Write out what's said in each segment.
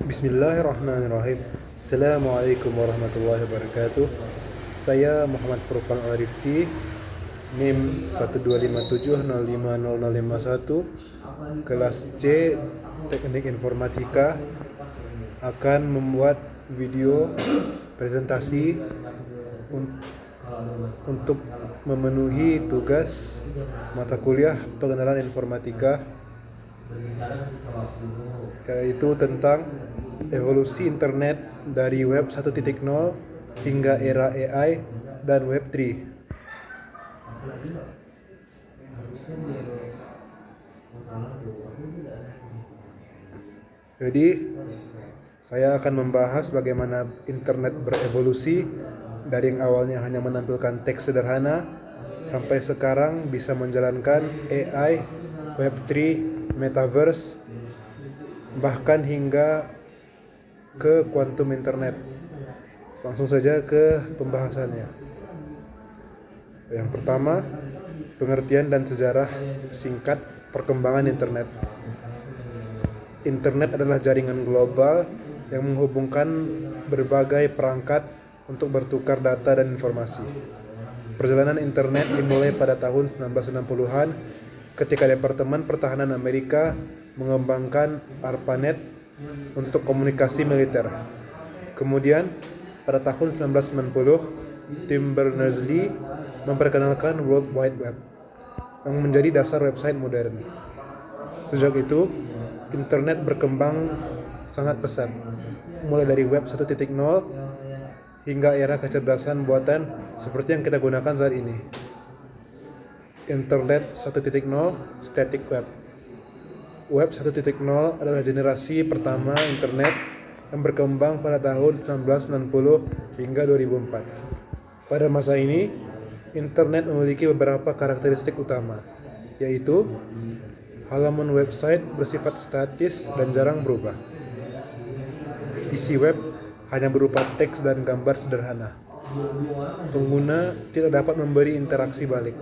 Bismillahirrahmanirrahim. Assalamualaikum warahmatullahi wabarakatuh. Saya Muhammad Furqan Al-Rifki, NIM 1257050051, kelas C Teknik Informatika, akan membuat video presentasi untuk memenuhi tugas mata kuliah pengenalan informatika, yaitu tentang evolusi internet dari web 1.0 hingga era AI dan web 3. Jadi, saya akan membahas bagaimana internet berevolusi dari yang awalnya hanya menampilkan teks sederhana sampai sekarang bisa menjalankan AI, web 3, metaverse, bahkan hingga ke quantum internet. Langsung saja ke pembahasannya. Yang pertama, pengertian dan sejarah singkat perkembangan internet. Internet adalah jaringan global yang menghubungkan berbagai perangkat untuk bertukar data dan informasi. Perjalanan internet dimulai pada tahun 1960-an ketika Departemen Pertahanan Amerika mengembangkan ARPANET untuk komunikasi militer. Kemudian, pada tahun 1990, Tim Berners-Lee memperkenalkan World Wide Web yang menjadi dasar website modern. Sejak itu, internet berkembang sangat pesat, mulai dari web 1.0 hingga era kecerdasan buatan seperti yang kita gunakan saat ini. Internet 1.0 Static Web. Web 1.0 adalah generasi pertama internet yang berkembang pada tahun 1990 hingga 2004. Pada masa ini, internet memiliki beberapa karakteristik utama, yaitu halaman website bersifat statis dan jarang berubah. Isi web hanya berupa teks dan gambar sederhana. Pengguna tidak dapat memberi interaksi balik.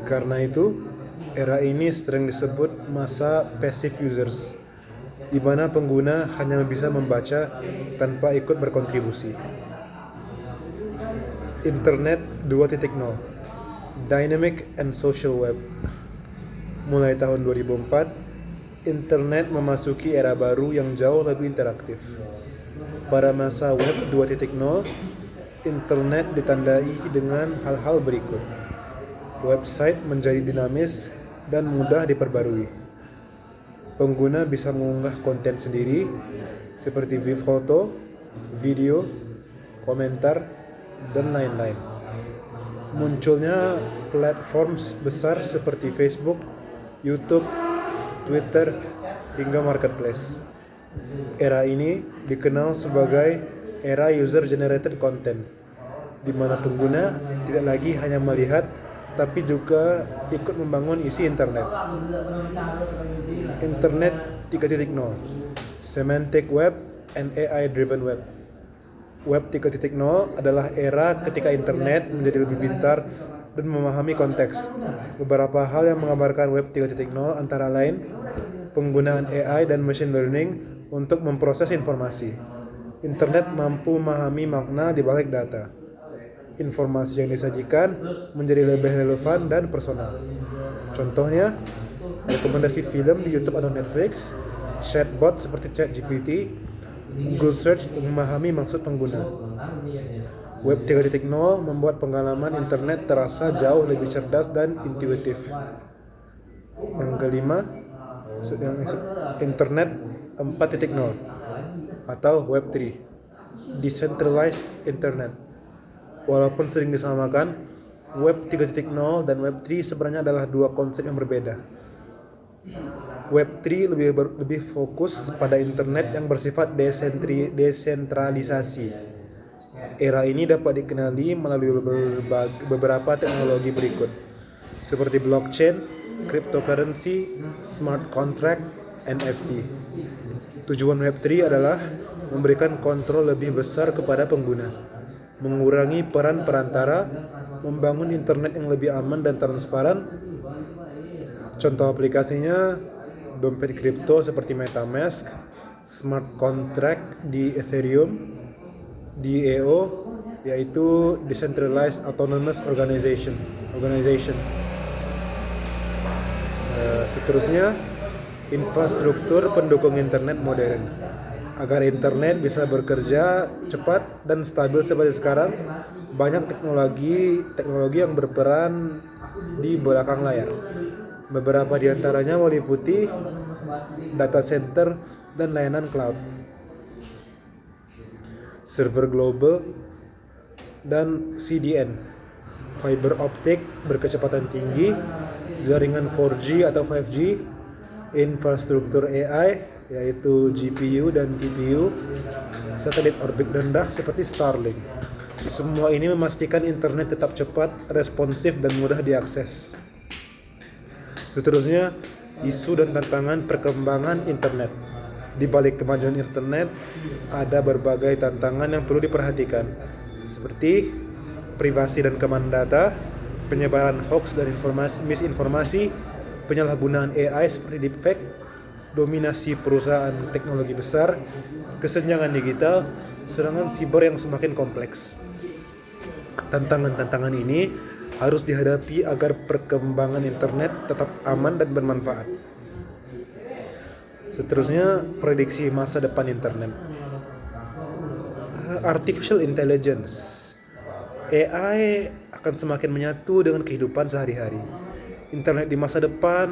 Karena itu, era ini sering disebut masa passive users, di mana pengguna hanya bisa membaca tanpa ikut berkontribusi. Internet 2.0 Dynamic and Social Web. Mulai tahun 2004, internet memasuki era baru yang jauh lebih interaktif. Pada masa web 2.0, internet ditandai dengan hal-hal berikut. Website menjadi dinamis dan mudah diperbarui. Pengguna bisa mengunggah konten sendiri seperti foto, video, komentar, dan lain-lain. Munculnya platform besar seperti Facebook, YouTube, Twitter, hingga marketplace. Era ini dikenal sebagai era user-generated content, di mana pengguna tidak lagi hanya melihat tapi juga ikut membangun isi internet. Internet 3.0 Semantic Web and AI-Driven Web. Web 3.0 adalah era ketika internet menjadi lebih pintar dan memahami konteks. Beberapa hal yang menggambarkan Web 3.0 antara lain penggunaan AI dan machine learning untuk memproses informasi. Internet mampu memahami makna di balik data. Informasi yang disajikan menjadi lebih relevan dan personal. Contohnya, rekomendasi film di YouTube atau Netflix, chatbot seperti ChatGPT, Google Search yang memahami maksud pengguna. Web 3.0 membuat pengalaman internet terasa jauh lebih cerdas dan intuitif. Yang kelima, Internet 4.0 atau Web 3, Decentralized Internet. Walaupun sering disamakan, Web 3.0 dan Web 3 sebenarnya adalah dua konsep yang berbeda. Web 3 lebih fokus pada internet yang bersifat desentralisasi. Era ini dapat dikenali melalui beberapa teknologi berikut, seperti blockchain, cryptocurrency, smart contract, NFT. Tujuan Web 3 adalah memberikan kontrol lebih besar kepada pengguna, mengurangi peran perantara, membangun internet yang lebih aman dan transparan. Contoh aplikasinya dompet kripto seperti MetaMask, smart contract di Ethereum, DAO yaitu Decentralized Autonomous Organization. Seterusnya, infrastruktur pendukung internet modern. Agar internet bisa bekerja cepat dan stabil seperti sekarang, banyak teknologi yang berperan di belakang layar. Beberapa di antaranya meliputi data center dan layanan cloud, server global, dan CDN, fiber optik berkecepatan tinggi, jaringan 4G atau 5G, infrastruktur AI yaitu GPU dan TPU, satelit orbit rendah seperti Starlink. Semua ini memastikan internet tetap cepat, responsif, dan mudah diakses. Seterusnya, isu dan tantangan perkembangan internet. Di balik kemajuan internet, ada berbagai tantangan yang perlu diperhatikan, seperti privasi dan keamanan data, penyebaran hoax dan misinformasi, penyalahgunaan AI seperti deepfake, dominasi perusahaan teknologi besar, kesenjangan digital, serangan siber yang semakin kompleks. Tantangan-tantangan ini harus dihadapi agar perkembangan internet tetap aman dan bermanfaat. Seterusnya, prediksi masa depan internet. Artificial intelligence. AI akan semakin menyatu dengan kehidupan sehari-hari. Internet di masa depan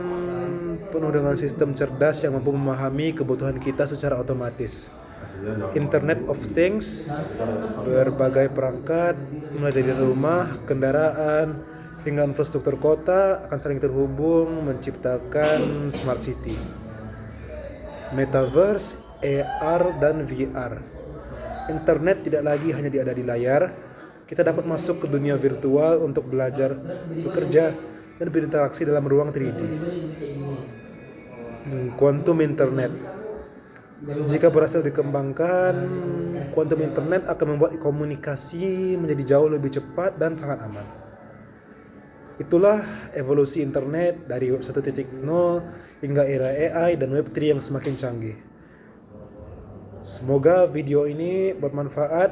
penuh dengan sistem cerdas yang mampu memahami kebutuhan kita secara otomatis. Internet of Things, berbagai perangkat, mulai dari rumah, kendaraan, hingga infrastruktur kota akan saling terhubung menciptakan smart city. Metaverse, AR, dan VR. Internet tidak lagi hanya ada di layar. Kita dapat masuk ke dunia virtual untuk belajar, bekerja, dan berinteraksi dalam ruang 3D. Quantum Internet. Jika berhasil dikembangkan, quantum internet akan membuat komunikasi menjadi jauh lebih cepat dan sangat aman. Itulah evolusi internet dari Web 1.0 hingga era AI dan Web 3 yang semakin canggih. Semoga video ini bermanfaat.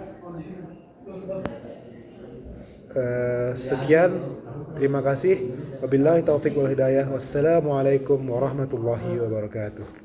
Sekian, terima kasih. Wabillahi taufiq wal hidayah. Wassalamualaikum warahmatullahi wabarakatuh.